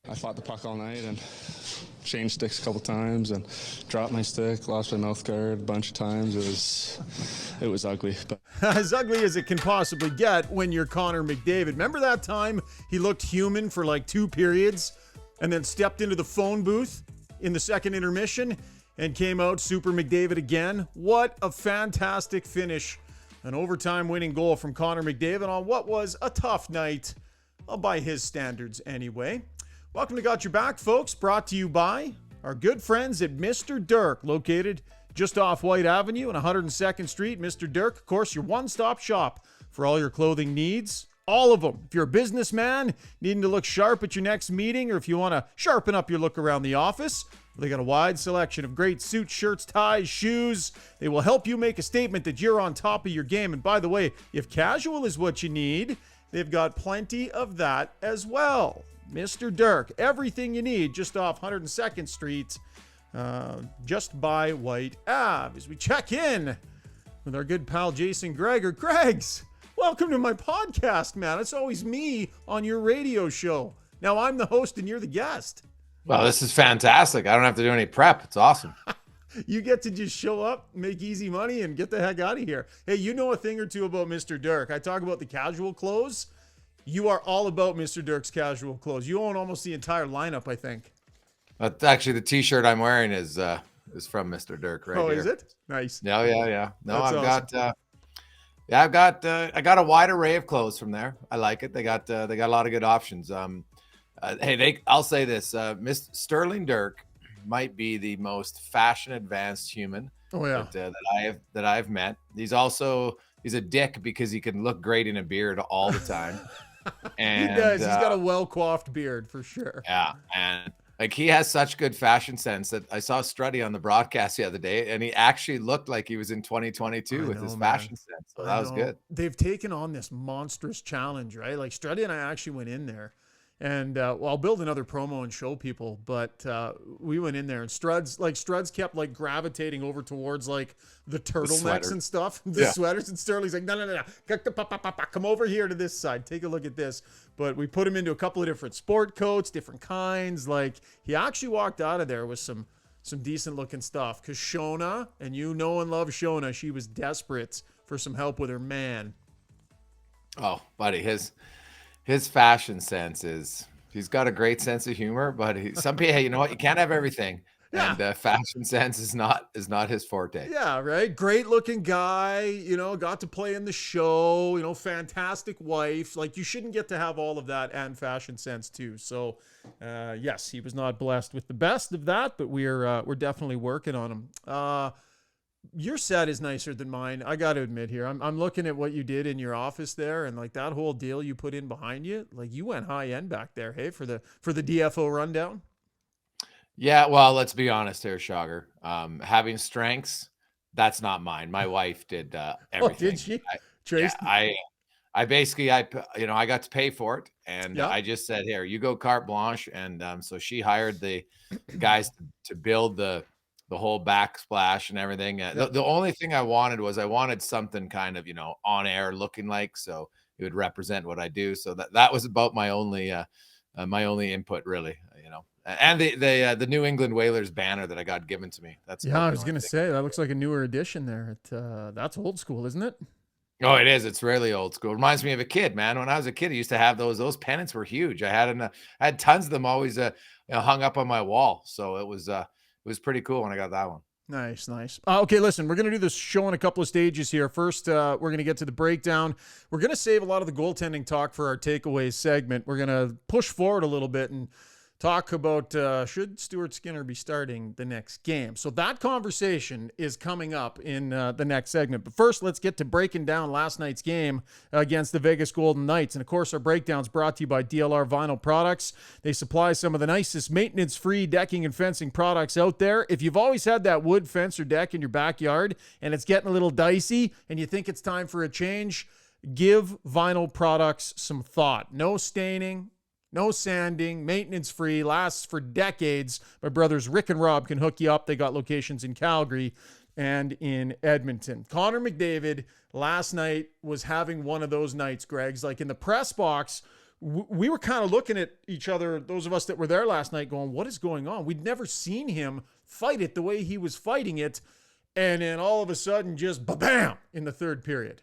I fought the puck all night and changed sticks a couple times and dropped my stick, lost my mouth guard a bunch of times. It was ugly. But as ugly as it can possibly get when you're Connor McDavid. Remember that time he looked human for like 2 periods and then stepped into the phone booth in the second intermission and came out Super McDavid again? What a fantastic finish. An overtime winning goal from Connor McDavid on what was a tough night, by his standards anyway. Welcome to Got Your Back, folks, brought to you by our good friends at Mr. Dirk, located just off White Avenue and 102nd Street. Mr. Dirk, of course, your one-stop shop for all your clothing needs. All of them. If you're a businessman needing to look sharp at your next meeting, or if you want to sharpen up your look around the office, they got a wide selection of great suits, shirts, ties, shoes. They will help you make a statement that you're on top of your game. And by the way, if casual is what you need, they've got plenty of that as well. Mr. Dirk, everything you need just off 102nd Street, just by White Ave. As we check in with our good pal Jason Gregor. Gregs, welcome to my podcast, man. It's always me on your radio show. Now I'm the host and you're the guest. Well, this is fantastic. I don't have to do any prep. It's awesome. You get to just show up, make easy money, and get the heck out of here. Hey, you know a thing or two about Mr. Dirk. I talk about the casual clothes. You are all about Mr. Dirk's casual clothes. You own almost the entire lineup, I think. Actually, the T-shirt I'm wearing is from Mr. Dirk right here. Oh, is it? Nice. Yeah. No, That's awesome. I've got I got a wide array of clothes from there. I like it. They got a lot of good options. I'll say this: Mr. Sterling Dirk might be the most fashion advanced human that I've met. He's a dick because he can look great in a beard all the time. And he does. He's got a well-coiffed beard for sure. Yeah, and like he has such good fashion sense that I saw Struddy on the broadcast the other day, and he actually looked like he was in 2022 with his fashion sense. So that was good. They've taken on this monstrous challenge, right? Like Struddy and I actually went in there. And I'll build another promo and show people, but we went in there and Struds kept like gravitating over towards like the turtlenecks and stuff, the sweaters, and Sterling's like, no, come over here to this side, take a look at this. But we put him into a couple of different sport coats, different kinds. Like he actually walked out of there with some decent looking stuff, because Shona, and you know and love Shona, she was desperate for some help with her man. Oh, buddy, his fashion sense he's got a great sense of humor, but some people, you know what, you can't have everything. Yeah. And fashion sense is not his forte. Yeah, right. Great looking guy, got to play in the show, fantastic wife. Like you shouldn't get to have all of that and fashion sense too. So yes, he was not blessed with the best of that, but we're definitely working on him. Your set is nicer than mine. I got to admit here. I'm looking at what you did in your office there, and like that whole deal you put in behind you, like you went high end back there, hey, for the DFO rundown. Yeah, well, let's be honest here, Shogger. Having strengths, that's not mine. My wife did everything. Oh, did she? I basically I got to pay for it, and I just said, here, you go carte blanche, and so she hired the guys to build the whole backsplash and everything. The only thing I wanted something kind of, on air looking like, so it would represent what I do. So that was about my only input really, and the New England Whalers banner that I got given to me. I was going to say, that looks like a newer edition there. That's old school, isn't it? Oh, it is. It's really old school. It reminds me of a kid, man. When I was a kid, I used to have those pennants were huge. I had tons of them always hung up on my wall. So it was pretty cool when I got that one. Nice. Okay, listen, we're going to do this show in a couple of stages here. First, we're going to get to the breakdown. We're going to save a lot of the goaltending talk for our takeaways segment. We're going to push forward a little bit and talk about should Stuart Skinner be starting the next game. So that conversation is coming up in the next segment. But first, let's get to breaking down last night's game against the Vegas Golden Knights. And of course, our breakdown's brought to you by DLR Vinyl Products. They supply some of the nicest maintenance-free decking and fencing products out there. If you've always had that wood fence or deck in your backyard and it's getting a little dicey and you think it's time for a change, give Vinyl Products some thought. No staining, no sanding, maintenance-free, lasts for decades. My brothers Rick and Rob can hook you up. They got locations in Calgary and in Edmonton. Connor McDavid last night was having one of those nights, Greg's. Like in the press box, we were kind of looking at each other, those of us that were there last night, going, what is going on? We'd never seen him fight it the way he was fighting it. And then all of a sudden, just ba-bam in the third period.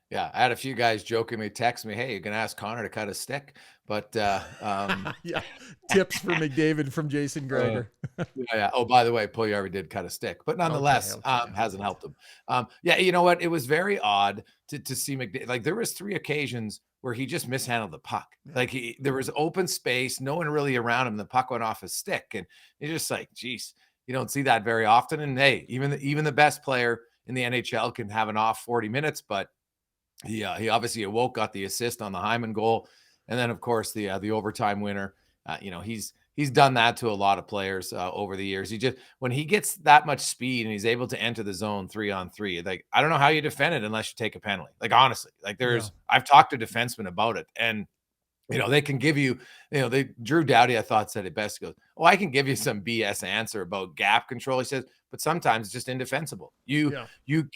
Yeah, I had a few guys jokingly text me, "Hey, you're gonna ask Connor to cut a stick?" But yeah, tips for McDavid from Jason Gregor. Yeah. Oh, by the way, Puljujarvi did cut a stick, but nonetheless, hasn't helped him. Yeah, you know what? It was very odd to see McDavid. Like there was 3 occasions where he just mishandled the puck. Yeah. Like there was open space, no one really around him. The puck went off his stick, and you're just like, geez, you don't see that very often. And hey, even the best player in the NHL can have an off 40 minutes, but he obviously awoke, got the assist on the Hyman goal, and then of course the overtime winner. He's done that to a lot of players over the years. When he gets that much speed and he's able to enter the zone 3-on-3, like I don't know how you defend it unless you take a penalty. Like honestly, like I've talked to defensemen about it, and they can give you, Drew Doughty, I thought, said it best. He goes, "Oh, I can give you some BS answer about gap control." He says, but sometimes it's just indefensible.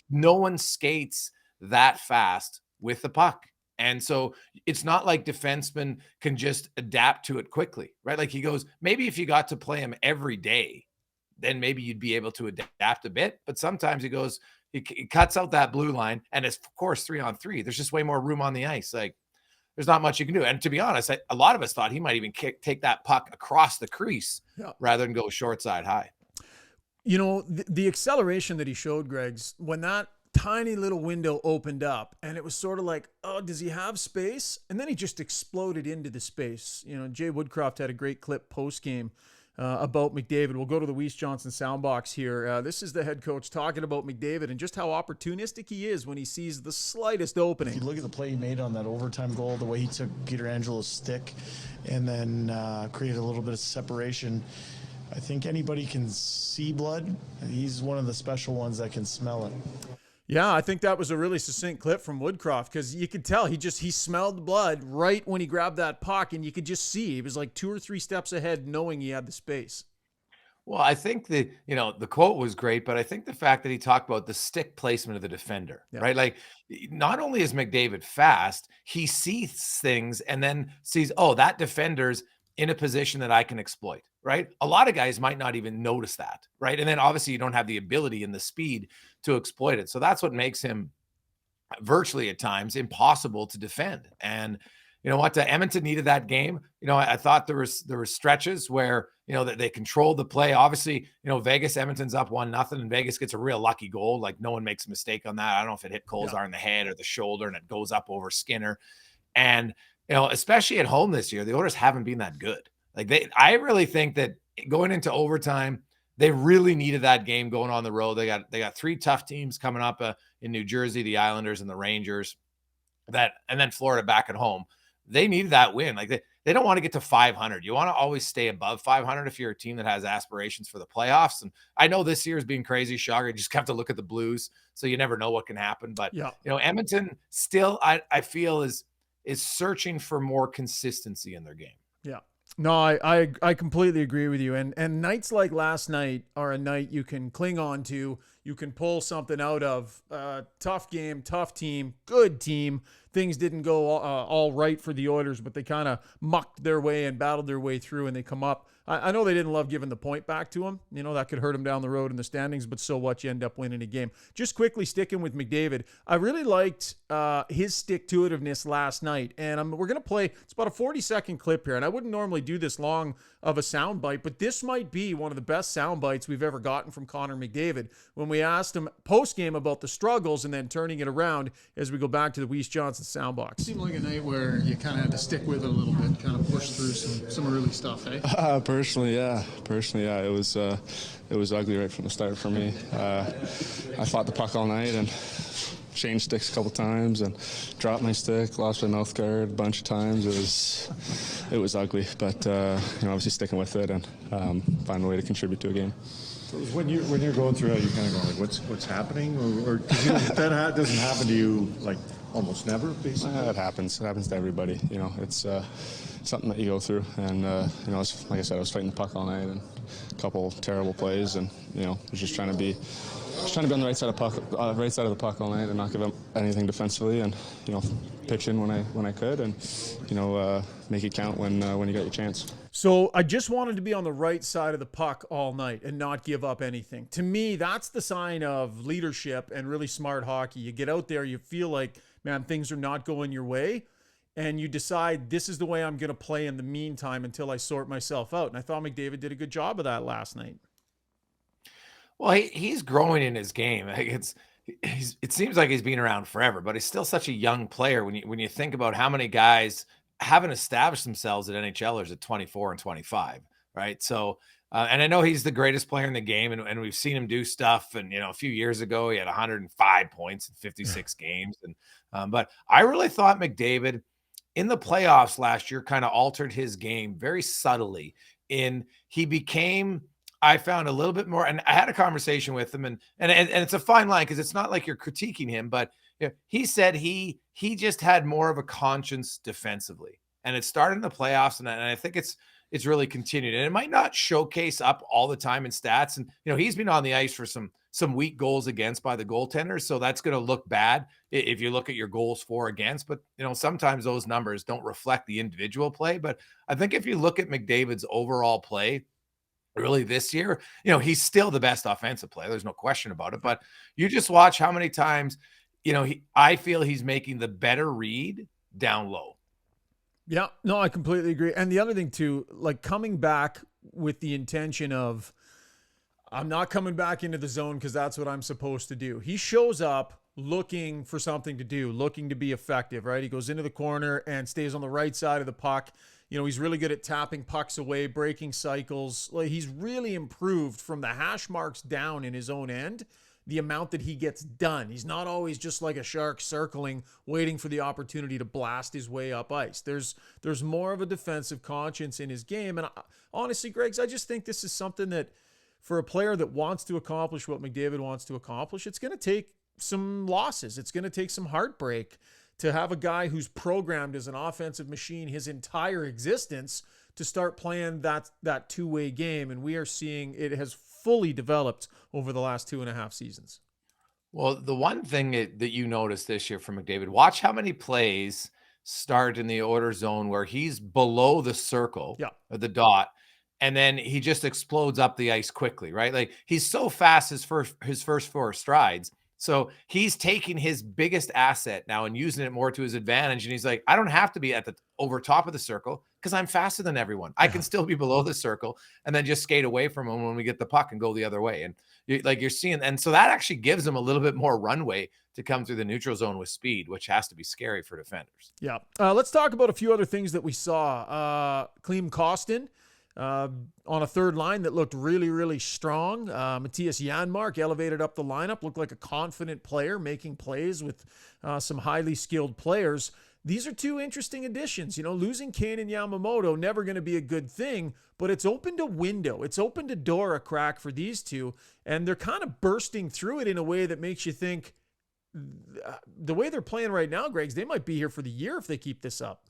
No one skates that fast with the puck. And so it's not like defensemen can just adapt to it quickly, right? Like he goes, maybe if you got to play him every day, then maybe you'd be able to adapt a bit. But sometimes he goes, he cuts out that blue line, and it's of course 3-on-3. There's just way more room on the ice. Like there's not much you can do. And to be honest, a lot of us thought he might even take that puck across the crease rather than go short side high. The acceleration that he showed, Greg's, when that tiny little window opened up, and it was sort of like, oh, does he have space? And then he just exploded into the space. Jay Woodcroft had a great clip post-game about McDavid. We'll go to the Weiss Johnson soundbox here. This is the head coach talking about McDavid and just how opportunistic he is when he sees the slightest opening. If you look at the play he made on that overtime goal, the way he took Pietrangelo stick and then created a little bit of separation, I think anybody can see blood. He's one of the special ones that can smell it. Yeah, I think that was a really succinct clip from Woodcroft, because you could tell he smelled blood right when he grabbed that puck, and you could just see he was like 2 or 3 steps ahead, knowing he had the space. Well, I think the quote was great, but I think the fact that he talked about the stick placement of the defender, right? Like not only is McDavid fast, he sees things and then sees, oh, that defender's in a position that I can exploit, right? A lot of guys might not even notice that, right? And then obviously you don't have the ability and the speed to exploit it. So that's what makes him virtually at times impossible to defend. And you know what? Edmonton needed that game. I thought there were stretches where, that they controlled the play. Obviously, Vegas, Edmonton's up 1-0, and Vegas gets a real lucky goal. Like no one makes a mistake on that. I don't know if it hit Kolzar in the head or the shoulder and it goes up over Skinner. And especially at home this year, the Oilers haven't been that good. I really think that going into overtime, they really needed that game going on the road. They got 3 tough teams coming up in New Jersey, the Islanders and the Rangers, and then Florida back at home. They needed that win. Like they don't want to get to 500. You want to always stay above 500 if you're a team that has aspirations for the playoffs. And I know this year is being crazy, Shogger. You just have to look at the Blues, so you never know what can happen. But Edmonton still, I feel is searching for more consistency in their game. Yeah. No, I completely agree with you. And nights like last night are a night you can cling on to. You can pull something out of. Tough game, tough team, good team. Things didn't go all right for the Oilers, but they kind of mucked their way and battled their way through, and they come up. I know they didn't love giving the point back to him. That could hurt them down the road in the standings, but so what? You end up winning a game. Just quickly sticking with McDavid, I really liked his stick-to-itiveness last night, and we're going to play, it's about a 40-second clip here, and I wouldn't normally do this long of a soundbite, but this might be one of the best sound bites we've ever gotten from Connor McDavid when we asked him post-game about the struggles and then turning it around as we go back to the Weiss Johnson soundbox. It seemed like a night where you kind of had to stick with it a little bit, kind of push through some early stuff, eh? Personally, yeah. It was ugly right from the start for me. I fought the puck all night and changed sticks a couple times and dropped my stick, lost my mouth guard a bunch of times. It was ugly, but obviously sticking with it and finding a way to contribute to a game. So when you're going through it, you're kind of going like, what's happening, or that doesn't happen to you like almost never, basically. It happens. It happens to everybody. It's something that you go through, and like I said, I was fighting the puck all night and a couple terrible plays, and was just trying to be Just trying to be on the right side of the puck all night and not give up anything defensively, and pitch in when I could, and make it count when you got your chance. So I just wanted to be on the right side of the puck all night and not give up anything. To me, that's the sign of leadership and really smart hockey. You get out there, you feel like, man, things are not going your way, and you decide this is the way I'm going to play in the meantime until I sort myself out. And I thought McDavid did a good job of that last night. Well, he's growing in his game. It seems like he's been around forever, but he's still such a young player. When you think about how many guys haven't established themselves at NHLers at 24 and 25, right? So, and I know he's the greatest player in the game, and we've seen him do stuff. And a few years ago, he had 105 points in 56 games. And but I really thought McDavid in the playoffs last year kind of altered his game very subtly. He became, I found, a little bit more, and I had a conversation with him, and it's a fine line because it's not like you're critiquing him, but he said he just had more of a conscience defensively, and it started in the playoffs, and I think it's really continued, and it might not showcase up all the time in stats, and he's been on the ice for some weak goals against by the goaltenders, so that's going to look bad if you look at your goals for against, but sometimes those numbers don't reflect the individual play. But I think if you look at McDavid's overall play really this year, he's still the best offensive player. There's no question about it. But you just watch how many times, I feel he's making the better read down low. Yeah, no, I completely agree. And the other thing too, like coming back with the intention of, I'm not coming back into the zone because that's what I'm supposed to do. He shows up looking for something to do, looking to be effective, right? He goes into the corner and stays on the right side of the puck. He's really good at tapping pucks away, breaking cycles. Like, he's really improved from the hash marks down in his own end, the amount that he gets done. He's not always just like a shark circling, waiting for the opportunity to blast his way up ice. There's more of a defensive conscience in his game. And honestly, Greggs, I just think this is something that for a player that wants to accomplish what McDavid wants to accomplish, it's going to take some losses. It's going to take some heartbreak to have a guy who's programmed as an offensive machine his entire existence to start playing that two-way game. And we are seeing it has fully developed over the last 2.5 seasons. Well, the one thing that you noticed this year from McDavid, watch how many plays start in the order zone where he's below the circle, or the dot, and then he just explodes up the ice quickly, right? Like, he's so fast his first 4 strides. So he's taking his biggest asset now and using it more to his advantage. And he's like, I don't have to be at the over top of the circle because I'm faster than everyone. I can still be below the circle and then just skate away from him when we get the puck and go the other way. And you're seeing, and so that actually gives him a little bit more runway to come through the neutral zone with speed, which has to be scary for defenders. Yeah. Let's talk about a few other things that we saw. Kostin on a third line that looked really, really strong. Matthias Janmark elevated up the lineup, looked like a confident player, making plays with some highly skilled players. These are two interesting additions. Losing Kane and Yamamoto, never going to be a good thing, but it's opened a window. It's opened a door, a crack for these two, and they're kind of bursting through it in a way that makes you think the way they're playing right now, Greggs, they might be here for the year if they keep this up.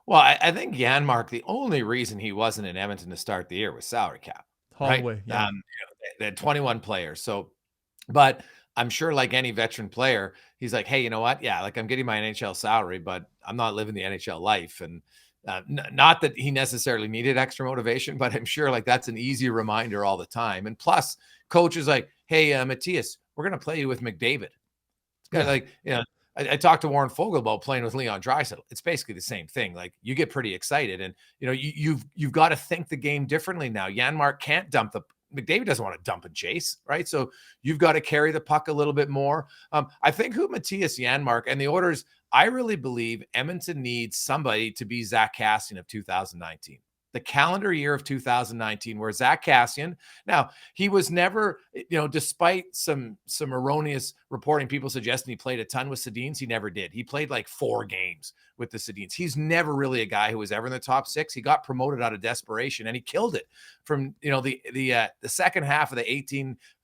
Well, I think Janmark, the only reason he wasn't in Edmonton to start the year was salary cap. Hallway, right? They had 21 players. So, but I'm sure like any veteran player, he's like, hey, you know what? Yeah, like I'm getting my NHL salary, but I'm not living the NHL life. And not that he necessarily needed extra motivation, but I'm sure like that's an easy reminder all the time. And plus, coach is like, hey, Matthias, we're going to play you with McDavid. It's kind of like, I talked to Warren Fogle about playing with Leon Draisaitl. It's basically the same thing. Like, you get pretty excited, and you've got to think the game differently now. Janmark can't dump McDavid doesn't want to dump and chase, right? So you've got to carry the puck a little bit more. I think who Matthias Janmark and the orders, I really believe Edmonton needs somebody to be Zach Kassian of 2019. The calendar year of 2019, where Zach Kassian, now he was never, despite some erroneous reporting, people suggesting he played a ton with Sedins, he never did. He played like 4 games with the Sedins. He's never really a guy who was ever in the top 6. He got promoted out of desperation, and he killed it from the second half of the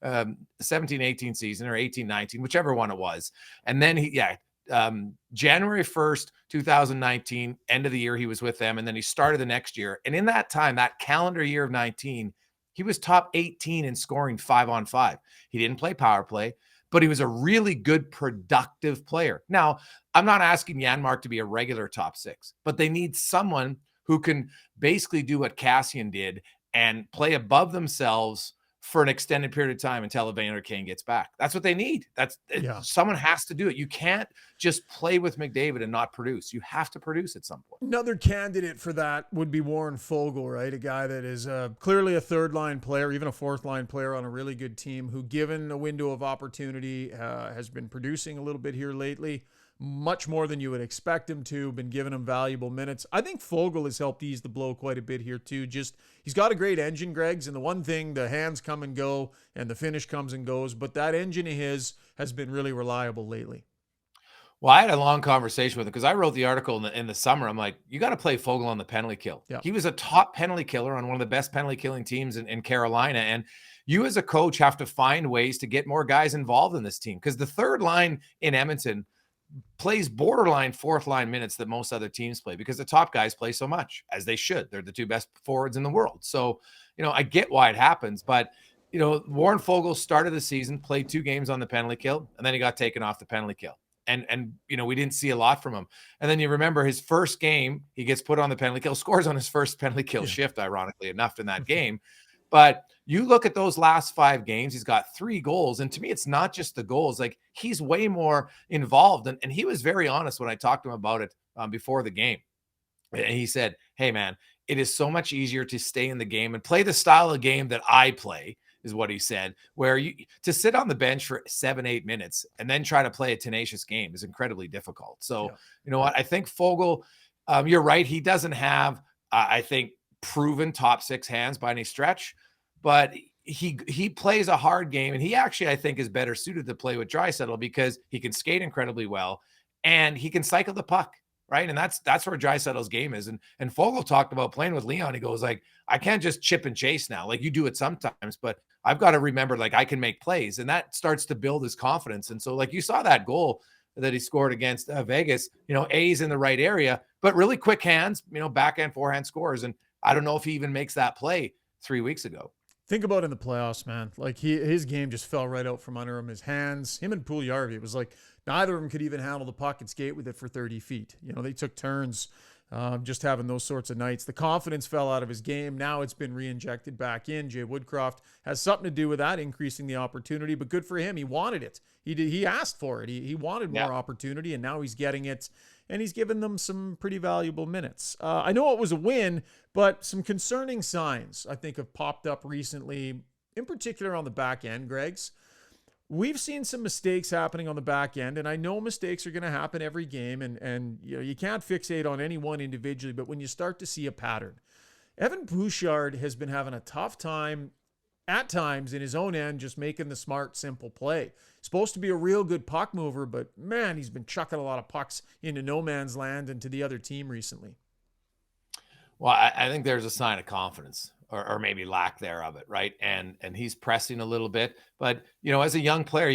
17-18 season, or 18-19, whichever one it was, and then January 1st, 2019, end of the year, he was with them. And then he started the next year. And in that time, that calendar year of 19, He was top 18 in scoring 5-on-5. He didn't play power play, but he was a really good, productive player. Now, I'm not asking Janmark to be a regular top 6, but they need someone who can basically do what Kassian did and play above themselves for an extended period of time until Evander Kane gets back. That's what they need. Someone has to do it. You can't just play with McDavid and not produce. You have to produce at some point. Another candidate for that would be Warren Foegele, right? A guy that is clearly a third-line player, even a fourth-line player on a really good team, who, given a window of opportunity, has been producing a little bit here lately. Much more than you would expect him to, been giving him valuable minutes. I think Foegele has helped ease the blow quite a bit here too. Just, he's got a great engine, Gregs, and the one thing, the hands come and go and the finish comes and goes, but that engine of his has been really reliable lately. Well, I had a long conversation with him because I wrote the article in the summer. I'm like, you got to play Foegele on the penalty kill. Yeah. He was a top penalty killer on one of the best penalty killing teams in Carolina. And you as a coach have to find ways to get more guys involved in this team, because the third line in Edmonton plays borderline fourth line minutes that most other teams play, because the top guys play so much, as they should. They're the two best forwards in the world. So, I get why it happens, but Warren Foegele started the season, played 2 games on the penalty kill, and then he got taken off the penalty kill. And we didn't see a lot from him. And then you remember his first game, he gets put on the penalty kill, scores on his first penalty kill shift, ironically enough, in that game. But you look at those last 5 games, he's got 3 goals. And to me, it's not just the goals. Like, he's way more involved. And he was very honest when I talked to him about it before the game. And he said, hey, man, it is so much easier to stay in the game and play the style of game that I play, is what he said, where to sit on the bench for 7-8 minutes and then try to play a tenacious game is incredibly difficult. So, you know what? I think Foegele, you're right. He doesn't have, I think, proven top 6 hands by any stretch, but he plays a hard game, and he actually, I think, is better suited to play with Draisaitl because he can skate incredibly well and he can cycle the puck, right? And that's where Draisaitl's game is. And Foegele talked about playing with Leon. He goes, like, I can't just chip and chase now. Like, you do it sometimes, but I've got to remember, like, I can make plays, and that starts to build his confidence. And so, like, you saw that goal that he scored against Vegas, A's in the right area, but really quick hands, backhand, forehand scores. And I don't know if he even makes that play 3 weeks ago. Think about in the playoffs, man. Like, his game just fell right out from under him. His hands, him and Puljujarvi, it was like neither of them could even handle the puck and skate with it for 30 feet. They took turns just having those sorts of nights. The confidence fell out of his game. Now it's been re-injected back in. Jay Woodcroft has something to do with that, increasing the opportunity, but good for him. He wanted it. He asked for it. He wanted more opportunity, and now he's getting it. And he's given them some pretty valuable minutes. I know it was a win, but some concerning signs, I think, have popped up recently, in particular on the back end, Gregs. We've seen some mistakes happening on the back end, and I know mistakes are going to happen every game, and you can't fixate on any one individually, but when you start to see a pattern, Evan Bouchard has been having a tough time at times in his own end, just making the smart, simple play. Supposed to be a real good puck mover, but man, he's been chucking a lot of pucks into no man's land and to the other team recently. Well, I think there's a sign of confidence, or maybe lack thereof it, right? And he's pressing a little bit, but as a young player,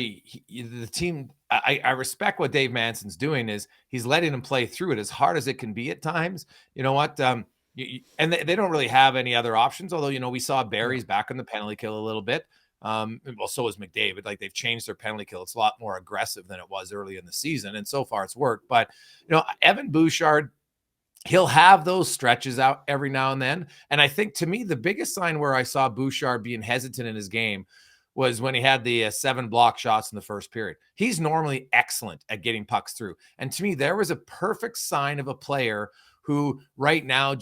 the team, I respect what Dave Manson's doing, is he's letting him play through it, as hard as it can be at times. You know what? And they don't really have any other options, although, we saw Barry's back on the penalty kill a little bit. Well, so is McDavid. Like, they've changed their penalty kill. It's a lot more aggressive than it was early in the season, and so far it's worked. But, Evan Bouchard, he'll have those stretches out every now and then. And I think, to me, the biggest sign where I saw Bouchard being hesitant in his game was when he had the 7 block shots in the first period. He's normally excellent at getting pucks through. And to me, there was a perfect sign of a player who right now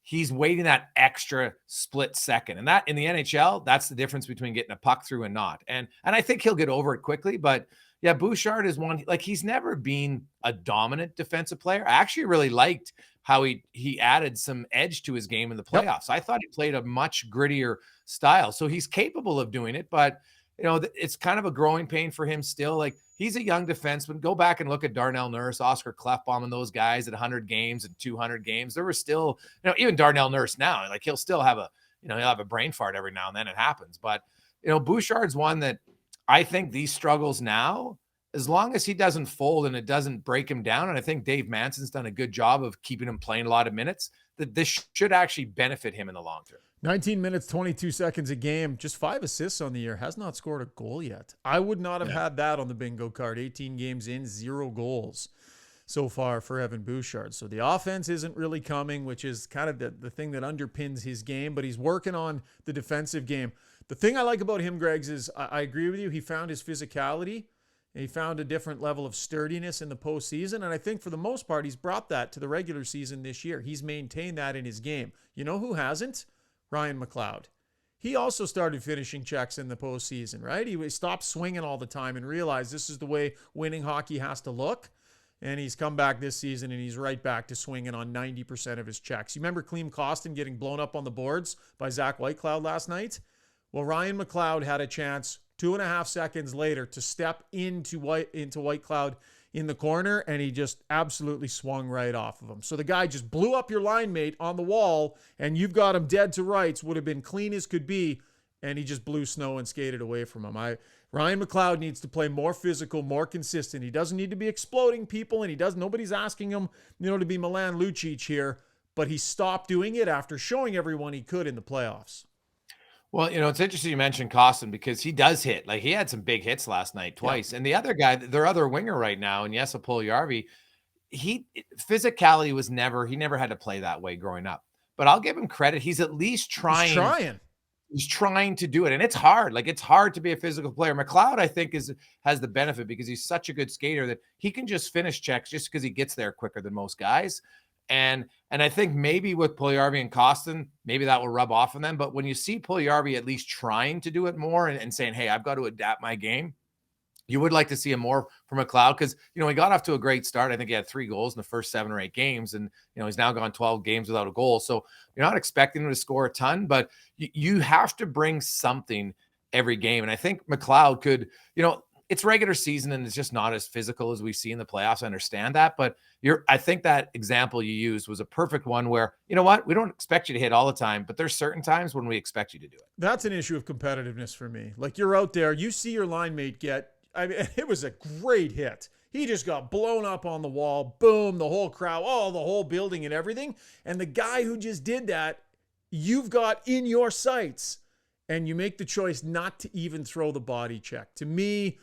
he's waiting that extra split second. And that, in the NHL, that's the difference between getting a puck through and not. And I think he'll get over it quickly. But yeah, Bouchard is one, like, he's never been a dominant defensive player. I actually really liked how he added some edge to his game in the playoffs. Yep. I thought he played a much grittier style. So he's capable of doing it, but it's kind of a growing pain for him still. Like, he's a young defenseman. Go back and look at Darnell Nurse, Oscar Klefbom, and those guys at 100 games and 200 games. There were still, even Darnell Nurse now, like, he'll still have he'll have a brain fart every now and then. It happens. But, Bouchard's one that I think these struggles now, as long as he doesn't fold and it doesn't break him down, and I think Dave Manson's done a good job of keeping him playing a lot of minutes, that this should actually benefit him in the long term. 19 minutes, 22 seconds a game, just 5 assists on the year, has not scored a goal yet. I would not have had that on the bingo card. 18 games in, 0 goals so far for Evan Bouchard. So the offense isn't really coming, which is kind of the thing that underpins his game, but he's working on the defensive game. The thing I like about him, Gregs, is I agree with you. He found his physicality. And he found a different level of sturdiness in the postseason. And I think for the most part, he's brought that to the regular season this year. He's maintained that in his game. You know who hasn't? Ryan McLeod. He also started finishing checks in the postseason, right? He stopped swinging all the time and realized this is the way winning hockey has to look. And he's come back this season and he's right back to swinging on 90% of his checks. You remember Clem Kostin getting blown up on the boards by Zach Whitecloud last night? Well, Ryan McLeod had a chance 2.5 seconds later to step into Whitecloud in the corner, and he just absolutely swung right off of him. So the guy just blew up your line mate on the wall, and you've got him dead to rights, would have been clean as could be, and he just blew snow and skated away from him. Ryan McLeod needs to play more physical, more consistent. He doesn't need to be exploding people, and nobody's asking him, to be Milan Lucic here, but he stopped doing it after showing everyone he could in the playoffs. Well, it's interesting you mentioned Kostin because he does hit. Like, he had some big hits last night twice. Yeah. And the other guy, their other winger right now, and Jesse Puljujärvi, physicality was he never had to play that way growing up. But I'll give him credit. He's at least trying. He's trying to do it. And it's hard. Like, it's hard to be a physical player. McLeod, I think, has the benefit because he's such a good skater that he can just finish checks just because he gets there quicker than most guys. And I think maybe with Puljujärvi and Kostin, maybe that will rub off on them. But when you see Puljujärvi at least trying to do it more and saying, hey, I've got to adapt my game, you would like to see him more from McLeod because, he got off to a great start. I think he had 3 goals in the first 7 or 8 games. And, he's now gone 12 games without a goal. So you're not expecting him to score a ton, but you have to bring something every game. And I think McLeod could, it's regular season and it's just not as physical as we see in the playoffs. I understand that, but I think that example you used was a perfect one where, we don't expect you to hit all the time, but there's certain times when we expect you to do it. That's an issue of competitiveness for me. Like, you're out there, you see your line mate it was a great hit. He just got blown up on the wall. Boom, the whole crowd, the whole building and everything. And the guy who just did that, you've got in your sights, and you make the choice not to even throw the body check. To me,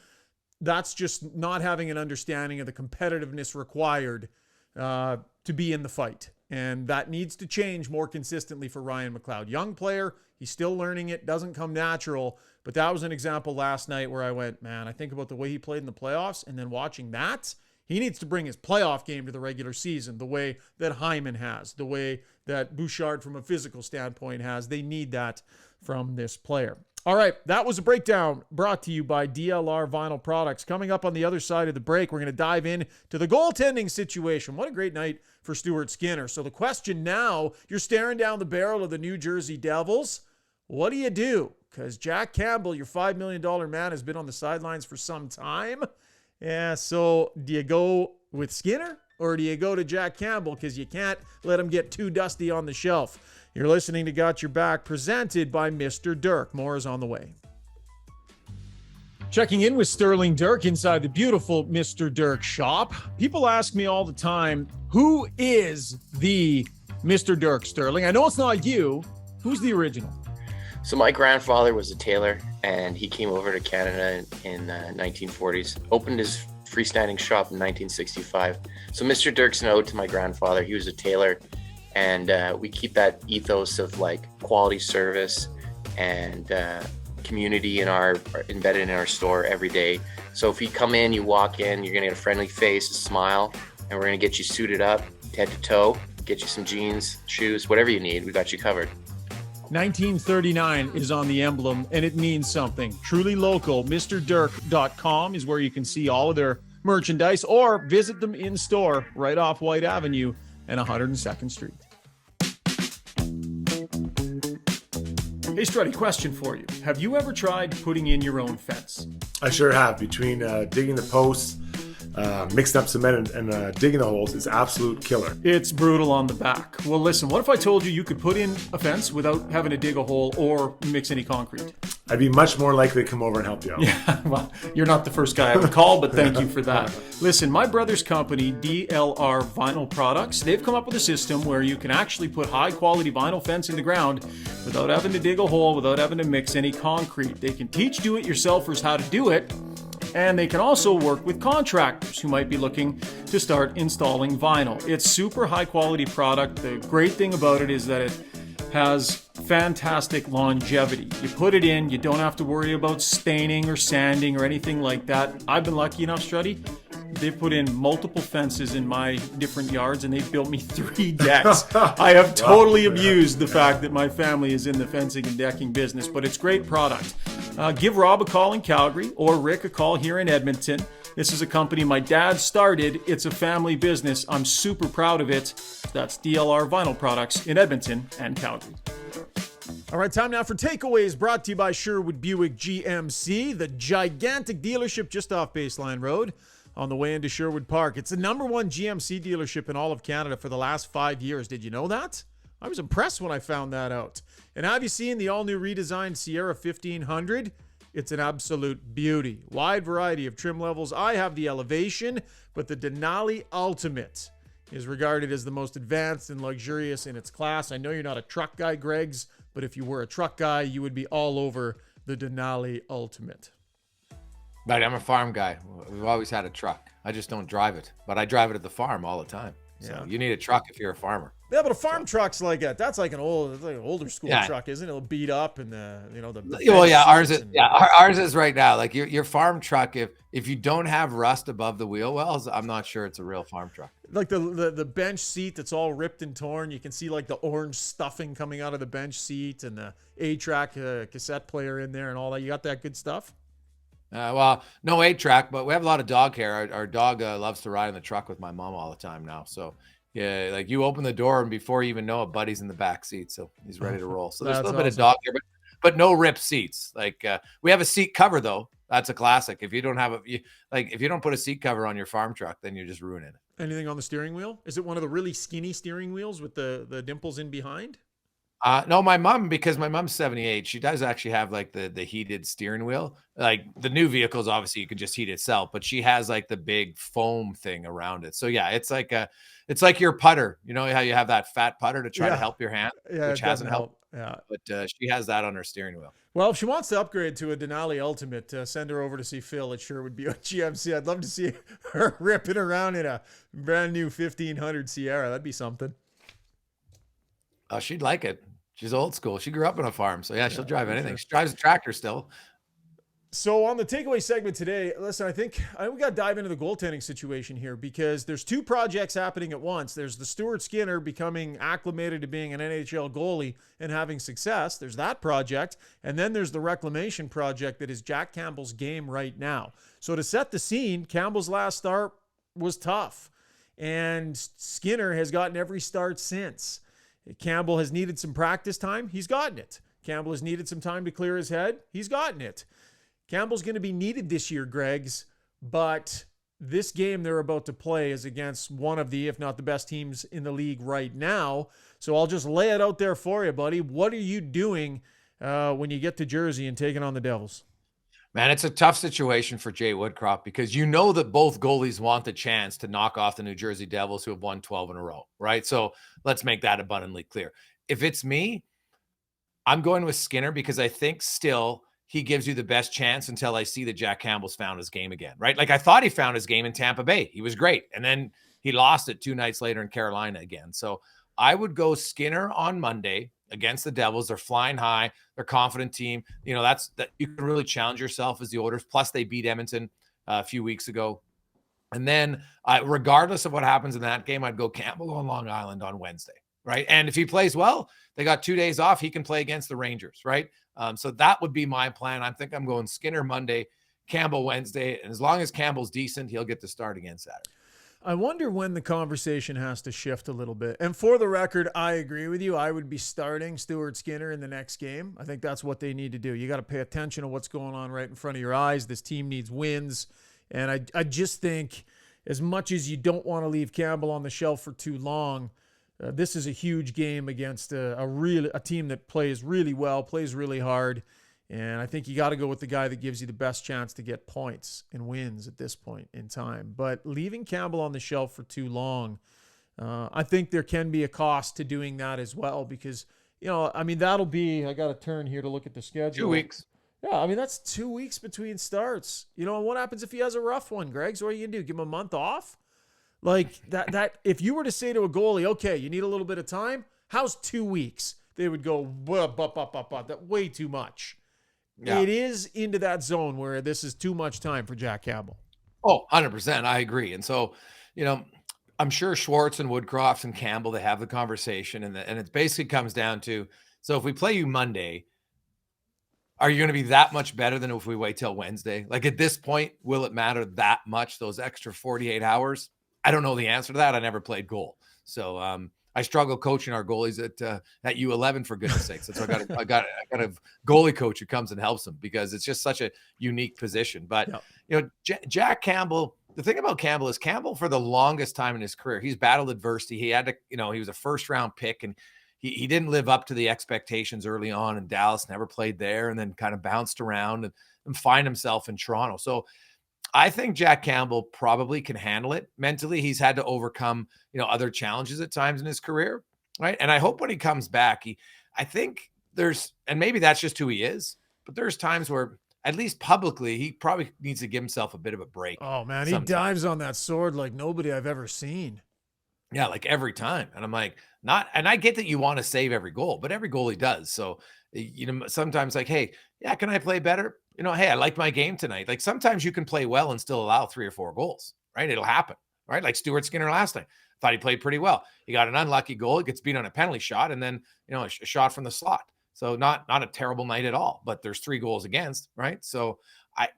that's just not having an understanding of the competitiveness required to be in the fight. And that needs to change more consistently for Ryan McLeod. Young player, he's still learning it, doesn't come natural. But that was an example last night where I went, man, I think about the way he played in the playoffs, and then watching that, he needs to bring his playoff game to the regular season the way that Hyman has, the way that Bouchard from a physical standpoint has. They need that from this player. All right, that was a breakdown brought to you by DLR Vinyl Products. Coming up on the other side of the break, we're going to dive in to the goaltending situation. What a great night for Stuart Skinner. So the question now, you're staring down the barrel of the New Jersey Devils. What do you do? Because Jack Campbell, your $5 million man, has been on the sidelines for some time. Yeah, so do you go with Skinner or do you go to Jack Campbell? Because you can't let him get too dusty on the shelf. You're listening to Got Your Back, presented by Mr. Dirk. More is on the way. Checking in with Sterling Dirk inside the beautiful Mr. Dirk shop. People ask me all the time, who is the Mr. Dirk, Sterling? I know it's not you. Who's the original? So my grandfather was a tailor, and he came over to Canada in 1940s, opened his freestanding shop in 1965. So Mr. Dirk's an ode to my grandfather. He was a tailor. And we keep that ethos of like quality service and community embedded in our store every day. So if you come in, you walk in, you're gonna get a friendly face, a smile, and we're gonna get you suited up, head to toe, get you some jeans, shoes, whatever you need. We got you covered. 1939 is on the emblem, and it means something. Truly local. MrDirk.com is where you can see all of their merchandise, or visit them in store right off White Avenue and 102nd Street. Hey, Strutty, question for you. Have you ever tried putting in your own fence? I sure have. Between digging the posts, mixing up cement and digging the holes is absolute killer. It's brutal on the back. Well, listen, what if I told you you could put in a fence without having to dig a hole or mix any concrete? I'd be much more likely to come over and help you out. Yeah, well, you're not the first guy I would call, but thank you for that. Listen, my brother's company, DLR Vinyl Products, they've come up with a system where you can actually put high-quality vinyl fence in the ground without having to dig a hole, without having to mix any concrete. They can teach do-it-yourselfers how to do it, and they can also work with contractors who might be looking to start installing vinyl. It's super high-quality product. The great thing about it is that it has fantastic longevity. You put it in, you don't have to worry about staining or sanding or anything like that. I've been lucky enough, Struddy. They've put in multiple fences in my different yards and they've built me 3 decks. I have totally abused the fact that my family is in the fencing and decking business, but it's great product. Give Rob a call in Calgary or Rick a call here in Edmonton. This is a company my dad started. It's a family business. I'm super proud of it. That's DLR Vinyl Products in Edmonton and Calgary. All right, time now for takeaways, brought to you by Sherwood Buick GMC, the gigantic dealership just off Baseline Road on the way into Sherwood Park. It's the #1 GMC dealership in all of Canada for the last 5 years. Did you know that? I was impressed when I found that out. And have you seen the all-new redesigned Sierra 1500? It's an absolute beauty. Wide variety of trim levels. I have the Elevation, but the Denali Ultimate is regarded as the most advanced and luxurious in its class. I know you're not a truck guy, Greggs, but if you were a truck guy, you would be all over the Denali Ultimate. But I'm a farm guy. We've always had a truck. I just don't drive it, but I drive it at the farm all the time. So you need a truck if you're a farmer. Yeah, but a farm truck's like that's like an older school truck, isn't it? It'll beat up and ours is right now. Like your farm truck, if you don't have rust above the wheel wells, I'm not sure it's a real farm truck. Like the bench seat that's all ripped and torn. You can see like the orange stuffing coming out of the bench seat and the A-track cassette player in there and all that. You got that good stuff? Well, no 8-track, but we have a lot of dog hair. Our dog loves to ride in the truck with my mom all the time now. So, yeah, like you open the door and before you even know it, Buddy's in the back seat. So he's ready to roll. So there's a little bit of dog hair, but no ripped seats. Like we have a seat cover, though. That's a classic. If you don't have if you don't put a seat cover on your farm truck, then you're just ruining it. Anything on the steering wheel? Is it one of the really skinny steering wheels with the dimples in behind? No, my mom, because my mom's 78, she does actually have like the heated steering wheel. Like the new vehicles, obviously you can just heat itself, but she has like the big foam thing around it. So yeah, it's like your putter. You know how you have that fat putter to try to help your hand, which hasn't helped. Yeah, but she has that on her steering wheel. Well, if she wants to upgrade to a Denali Ultimate, send her over to see Phil. It sure would be a GMC. I'd love to see her ripping around in a brand new 1500 Sierra. That'd be something. Oh, she'd like it. She's old school. She grew up on a farm. So, yeah, she'll drive anything. She drives a tractor still. So, on the takeaway segment today, listen, I think we got to dive into the goaltending situation here because there's 2 projects happening at once. There's the Stuart Skinner becoming acclimated to being an NHL goalie and having success. There's that project. And then there's the reclamation project that is Jack Campbell's game right now. So, to set the scene, Campbell's last start was tough. And Skinner has gotten every start since. Campbell has needed some practice time. He's gotten it. Campbell has needed some time to clear his head. He's gotten it. Campbell's going to be needed this year, Greggs, but this game they're about to play is against one of the, if not the best teams in the league right now. So I'll just lay it out there for you, buddy. What are you doing when you get to Jersey and taking on the Devils? Man, it's a tough situation for Jay Woodcroft because you know that both goalies want the chance to knock off the New Jersey Devils who have won 12 in a row, right? So let's make that abundantly clear. If it's me, I'm going with Skinner because I think still he gives you the best chance until I see that Jack Campbell's found his game again, right? Like I thought he found his game in Tampa Bay. He was great. And then he lost it 2 nights later in Carolina again. So I would go Skinner on Monday against the Devils. They're flying high. They're a confident team. You know, that you can really challenge yourself as the Oilers. Plus they beat Edmonton a few weeks ago. And then regardless of what happens in that game, I'd go Campbell on Long Island on Wednesday, right? And if he plays well, they got 2 days off. He can play against the Rangers, right? So that would be my plan. I think I'm going Skinner Monday, Campbell Wednesday. And as long as Campbell's decent, he'll get to start again Saturday. I wonder when the conversation has to shift a little bit. And for the record, I agree with you. I would be starting Stuart Skinner in the next game. I think that's what they need to do. You got to pay attention to what's going on right in front of your eyes. This team needs wins. And I just think as much as you don't want to leave Campbell on the shelf for too long, this is a huge game against a team that plays really well, plays really hard. And I think you got to go with the guy that gives you the best chance to get points and wins at this point in time. But leaving Campbell on the shelf for too long, I think there can be a cost to doing that as well, because, that'll be, I got to turn here to look at the schedule. 2 weeks. Yeah, that's 2 weeks between starts. What happens if he has a rough one, Greg? So what are you going to do? Give him a month off? Like that if you were to say to a goalie, okay, you need a little bit of time, how's 2 weeks? They would go, that way too much. Yeah. It is into that zone where this is too much time for Jack Campbell. Oh, 100%. I agree. And so, I'm sure Schwartz and Woodcroft and Campbell, they have the conversation, and it basically comes down to, so if we play you Monday, are you going to be that much better than if we wait till Wednesday? Like, at this point, will it matter that much, those extra 48 hours? I don't know the answer to that. I never played goal. So, I struggle coaching our goalies at U11, for goodness sakes. So I got a goalie coach who comes and helps them, because it's just such a unique position. But Jack Campbell, the thing about Campbell is Campbell, for the longest time in his career, he's battled adversity. He had to, he was a first round pick, and he didn't live up to the expectations early on in Dallas, never played there, and then kind of bounced around and find himself in Toronto. So I think Jack Campbell probably can handle it mentally. He's had to overcome, other challenges at times in his career, right? And I hope when he comes back, I think and maybe that's just who he is, but there's times where, at least publicly, he probably needs to give himself a bit of a break. Oh man, he dives on that sword like nobody I've ever seen. Yeah, like every time. And I'm like, and I get that you want to save every goal, but every goal he does. So, sometimes like, hey, yeah, can I play better? Hey, I like my game tonight. Like, sometimes you can play well and still allow 3 or 4 goals, right? It'll happen, right? Like Stuart Skinner last night. Thought he played pretty well. He got an unlucky goal. He gets beat on a penalty shot, and then, a shot from the slot. So not a terrible night at all, but there's 3 goals against, right? So I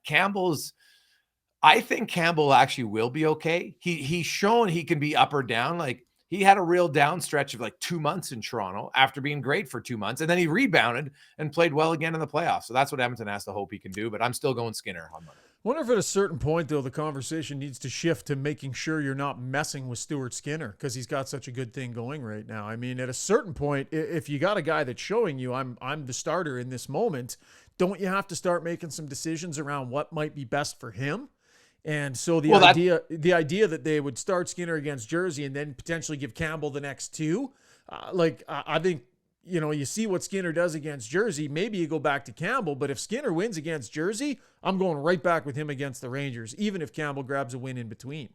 think Campbell actually will be okay. He's shown he can be up or down. Like, he had a real down stretch of like 2 months in Toronto after being great for 2 months. And then he rebounded and played well again in the playoffs. So that's what Edmonton has to hope he can do. But I'm still going Skinner on Monday. I wonder if at a certain point, though, the conversation needs to shift to making sure you're not messing with Stuart Skinner, because he's got such a good thing going right now. I mean, at a certain point, if you got a guy that's showing you I'm the starter in this moment, don't you have to start making some decisions around what might be best for him? And so the idea that they would start Skinner against Jersey and then potentially give Campbell the next 2, I think, you see what Skinner does against Jersey. Maybe you go back to Campbell, but if Skinner wins against Jersey, I'm going right back with him against the Rangers, even if Campbell grabs a win in between.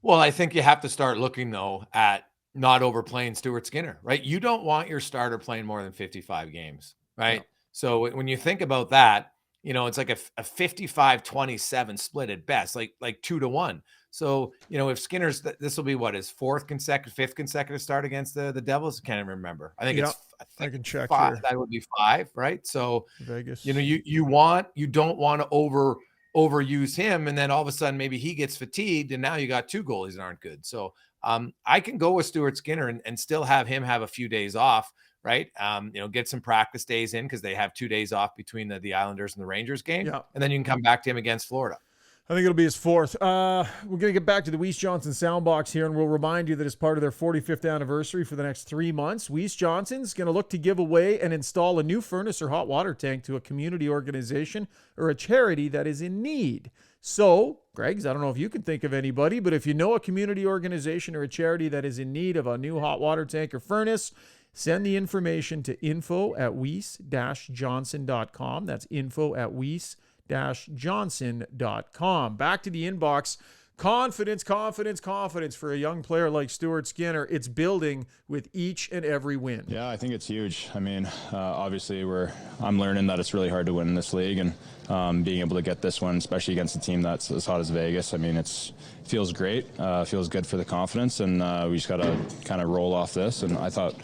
Well, I think you have to start looking, though, at not overplaying Stuart Skinner, right? You don't want your starter playing more than 55 games, right? No. So when you think about that, it's like a 55-27 split at best, like 2-1. So, if Skinner's, this will be his fifth consecutive start against the Devils. I can't even remember. I think I can check 5. Here. That would be 5, right? So Vegas, you don't want to overuse him, and then all of a sudden maybe he gets fatigued, and now you got 2 goalies that aren't good. So I can go with Stuart Skinner and still have him have a few days off. Right. Get some practice days in, because they have 2 days off between the Islanders and the Rangers game. Yeah. And then you can come back to him against Florida. I think it'll be his 4th. We're going to get back to the Weiss Johnson Soundbox here, and we'll remind you that as part of their 45th anniversary for the next 3 months, Weiss Johnson's going to look to give away and install a new furnace or hot water tank to a community organization or a charity that is in need. So, Greg's, I don't know if you can think of anybody, but if you know a community organization or a charity that is in need of a new hot water tank or furnace, send the information to info@weiss-johnson.com. That's info@weiss-johnson.com. Back to the inbox. Confidence for a young player like Stuart Skinner. It's building with each and every win. Yeah, I think it's huge. I mean, obviously I'm learning that it's really hard to win in this league, and being able to get this one, especially against a team that's as hot as Vegas, I mean, it feels great. Feels good for the confidence, and we just got to kind of roll off this. And I thought,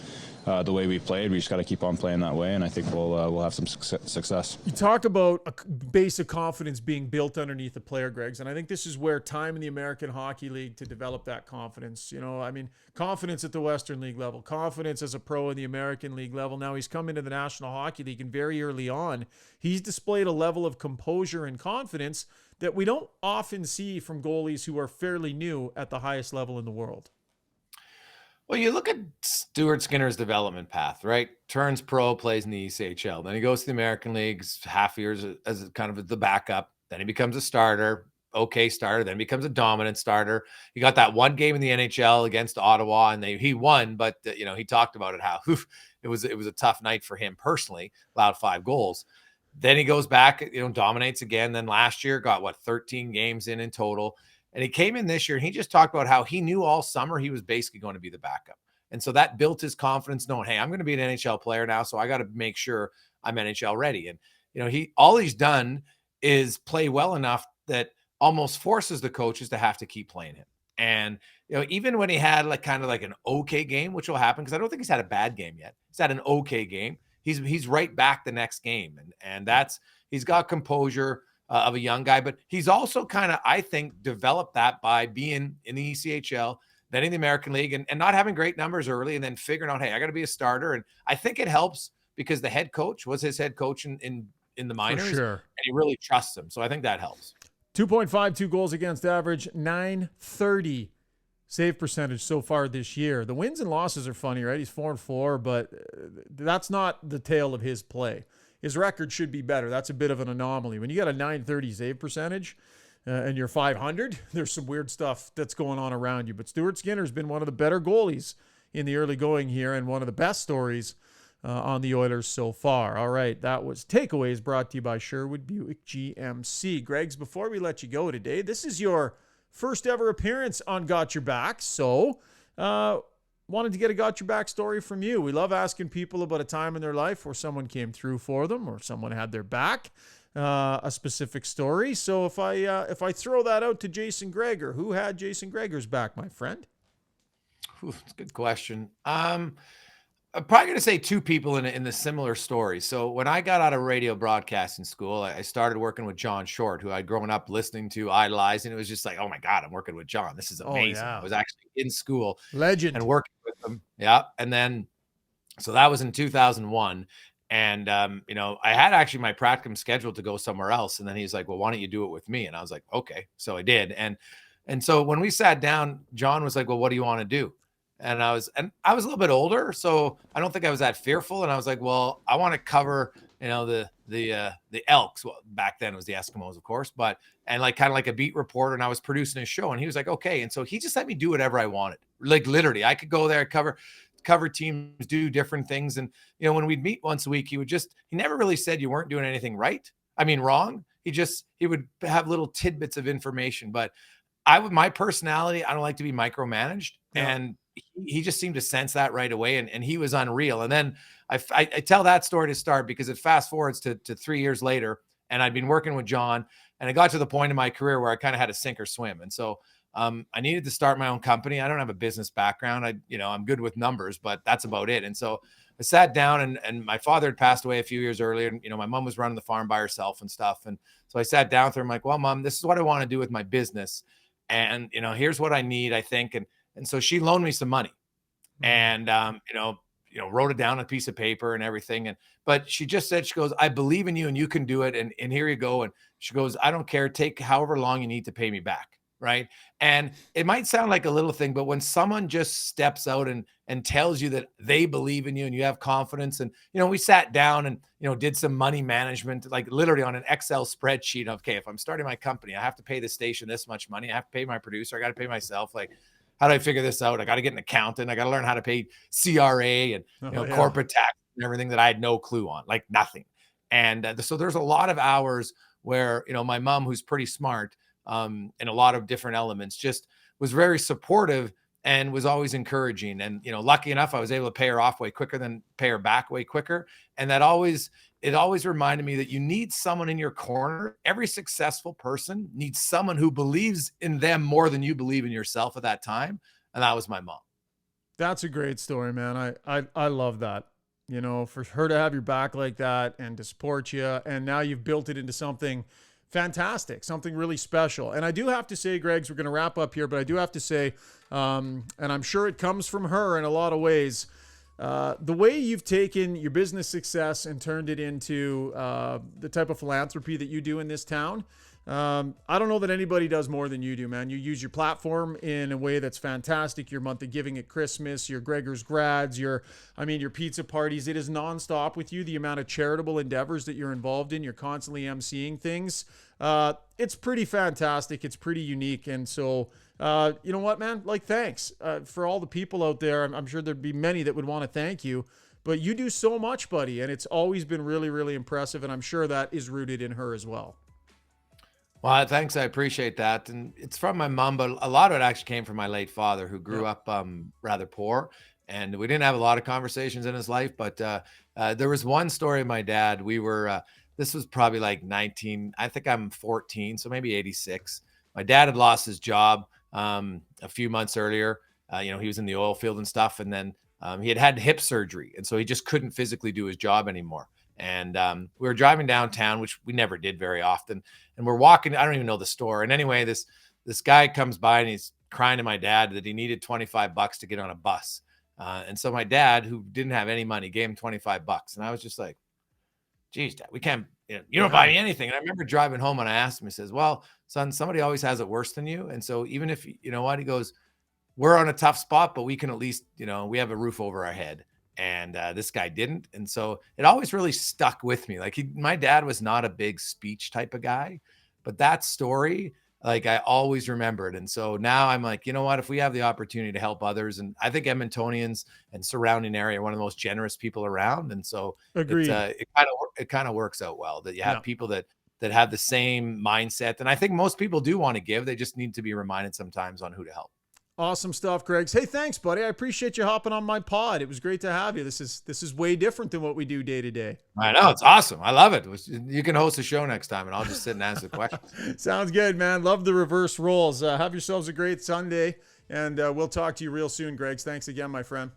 the way we played, we just got to keep on playing that way, and I think we'll have some success. You talked about a base of confidence being built underneath the player, Greggs, and I think this is where time in the American Hockey League to develop that confidence. Confidence at the Western League level, confidence as a pro in the American League level. Now he's come into the National Hockey League, and very early on, he's displayed a level of composure and confidence that we don't often see from goalies who are fairly new at the highest level in the world? Well, you look at Stuart Skinner's development path, right? Turns pro, plays in the ECHL. Then he goes to the American Leagues, half years as kind of the backup. Then he becomes a starter, okay starter, then becomes a dominant starter. He got that one game in the NHL against Ottawa, and he won, but he talked about it, how it was a tough night for him personally, allowed 5 goals. Then he goes back, dominates again. Then last year got 13 games in total. And he came in this year and he just talked about how he knew all summer he was basically going to be the backup. And so that built his confidence, knowing, hey, I'm going to be an NHL player now, so I got to make sure I'm NHL ready. And all he's done is play well enough that almost forces the coaches to have to keep playing him. And even when he had kind of an okay game, which will happen because I don't think he's had a bad game yet. He's had an okay game. He's right back the next game, and he's got composure of a young guy, but he's also kind of, I think, developed that by being in the ECHL, then in the American League, and not having great numbers early, and then figuring out, hey, I got to be a starter. And I think it helps because the head coach was his head coach in the minors, For sure. and he really trusts him. So I think that helps. 2.52 goals against average, .930 save percentage so far this year. The wins and losses are funny, right? He's 4-4, but that's not the tale of his play. His record should be better. That's a bit of an anomaly. When you got a .930 save percentage and you're .500, there's some weird stuff that's going on around you. But Stuart Skinner's been one of the better goalies in the early going here and one of the best stories on the Oilers so far. All right, that was Takeaways brought to you by Sherwood Buick GMC. Greggs, before we let you go today, this is your first ever appearance on Got Your Back. So, wanted to get a Got Your Back story from you. We love asking people about a time in their life where someone came through for them or someone had their back, a specific story. So if I throw that out to Jason Gregor, who had Jason Gregor's back, my friend? That's a good question. I'm probably going to say 2 people in the similar story. So when I got out of radio broadcasting school, I started working with John Short, who I'd grown up listening to, idolizing. It was just like, oh my God, I'm working with John. This is amazing. I was actually in school. Legend. And working with him. Yeah. And then, so that was in 2001. And, I had actually my practicum scheduled to go somewhere else. And then he's like, well, why don't you do it with me? And I was like, okay. So I did. And so when we sat down, John was like, well, what do you want to do? And I was a little bit older, so I don't think I was that fearful. And I was like, well, I want to cover, the Elks. Well, back then it was the Eskimos, of course, and kind of like a beat reporter. And I was producing a show, and he was like, okay. And so he just let me do whatever I wanted. Like literally, I could go there, cover teams, do different things. And when we'd meet once a week, he never really said you weren't doing anything wrong. He would have little tidbits of information. But my personality, I don't like to be micromanaged, and he just seemed to sense that right away, and he was unreal. And then I tell that story to start because it fast forwards to 3 years later, and I'd been working with John, and I got to the point in my career where I kind of had to sink or swim. And so I needed to start my own company. I don't have a business background. I'm good with numbers, but that's about it. And so I sat down, and my father had passed away a few years earlier, and my mom was running the farm by herself and stuff. And so I sat down with her. I'm like, well, Mom, this is what I want to do with my business. And, here's what I need, I think. And so she loaned me some money and, wrote it down on a piece of paper and everything. But she just said, she goes, I believe in you and you can do it. And here you go. And she goes, I don't care. Take however long you need to pay me back. Right. And it might sound like a little thing, but when someone just steps out and tells you that they believe in you and you have confidence, and, we sat down and, did some money management, like literally on an Excel spreadsheet of, okay, if I'm starting my company, I have to pay the station this much money. I have to pay my producer. I got to pay myself. Like, how do I figure this out? I got to get an accountant. I got to learn how to pay CRA and, corporate tax and everything that I had no clue on, like nothing. And so there's a lot of hours where, my mom, who's pretty smart, in a lot of different elements, just was very supportive and was always encouraging. And, lucky enough, I was able to pay her off way quicker than pay her back way quicker. And it always reminded me that you need someone in your corner. Every successful person needs someone who believes in them more than you believe in yourself at that time. And that was my mom. That's a great story, man. I love that. For her to have your back like that and to support you. And now you've built it into something fantastic, something really special. And I do have to say, Greggs, we're going to wrap up here, but I do have to say, and I'm sure it comes from her in a lot of ways, the way you've taken your business success and turned it into the type of philanthropy that you do in this town, I don't know that anybody does more than you do, man. You use your platform in a way that's fantastic. Your month of giving at Christmas, your Gregors grads, your pizza parties. It is nonstop with you. The amount of charitable endeavors that you're involved in, you're constantly emceeing things. It's pretty fantastic. It's pretty unique. And so, you know what, man? Like, thanks for all the people out there. I'm sure there'd be many that would want to thank you, but you do so much, buddy. And it's always been really, really impressive. And I'm sure that is rooted in her as well. Well, thanks. I appreciate that. And it's from my mom, but a lot of it actually came from my late father, who grew up rather poor. And we didn't have a lot of conversations in his life, but there was one story of my dad. We were, this was probably like I think I'm 14, so maybe 86. My dad had lost his job a few months earlier. He was in the oil field and stuff. And then he had hip surgery. And so he just couldn't physically do his job anymore. And we were driving downtown, which we never did very often. And we're walking, I don't even know the store. And anyway, this guy comes by and he's crying to my dad that he needed $25 to get on a bus. And so my dad, who didn't have any money, gave him $25. And I was just like, geez, Dad, we can't, you don't buy me anything. And I remember driving home and I asked him, he says, well, son, somebody always has it worse than you. And so even if, you know what, he goes, we're on a tough spot, but we can at least, we have a roof over our head. And this guy didn't. And so it always really stuck with me. Like my dad was not a big speech type of guy, but that story, like I always remembered. And so now I'm like, you know what, if we have the opportunity to help others, and I think Edmontonians and surrounding area are one of the most generous people around. And so it kind of works out well that you have people that have the same mindset. And I think most people do want to give. They just need to be reminded sometimes on who to help. Awesome stuff, Greggs. Hey, thanks, buddy. I appreciate you hopping on my pod. It was great to have you. This is way different than what we do day to day. I know. It's awesome. I love it. You can host a show next time, and I'll just sit and answer the questions. Sounds good, man. Love the reverse roles. Have yourselves a great Sunday, and we'll talk to you real soon, Greggs. Thanks again, my friend.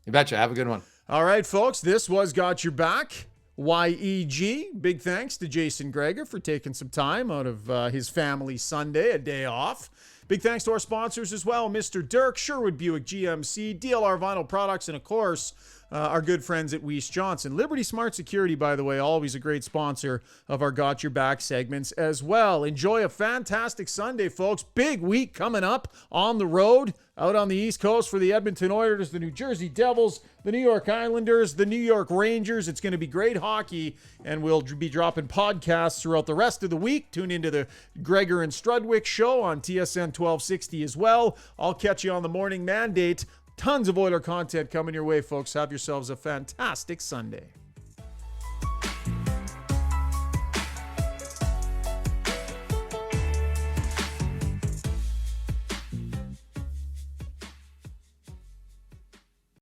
You betcha. Have a good one. All right, folks. This was Got Your Back. YEG. Big thanks to Jason Gregor for taking some time out of his family Sunday, a day off. Big thanks to our sponsors as well, Mr. Dirk, Sherwood Buick GMC, DLR Vinyl Products, and of course, our good friends at Weiss Johnson. Liberty Smart Security, by the way, always a great sponsor of our Got Your Back segments as well. Enjoy a fantastic Sunday, folks. Big week coming up on the road, out on the East Coast for the Edmonton Oilers, the New Jersey Devils, the New York Islanders, the New York Rangers. It's going to be great hockey, and we'll be dropping podcasts throughout the rest of the week. Tune into the Gregor and Strudwick show on TSN 1260 as well. I'll catch you on the Morning Mandate. Tons of Oiler content coming your way, folks. Have yourselves a fantastic Sunday.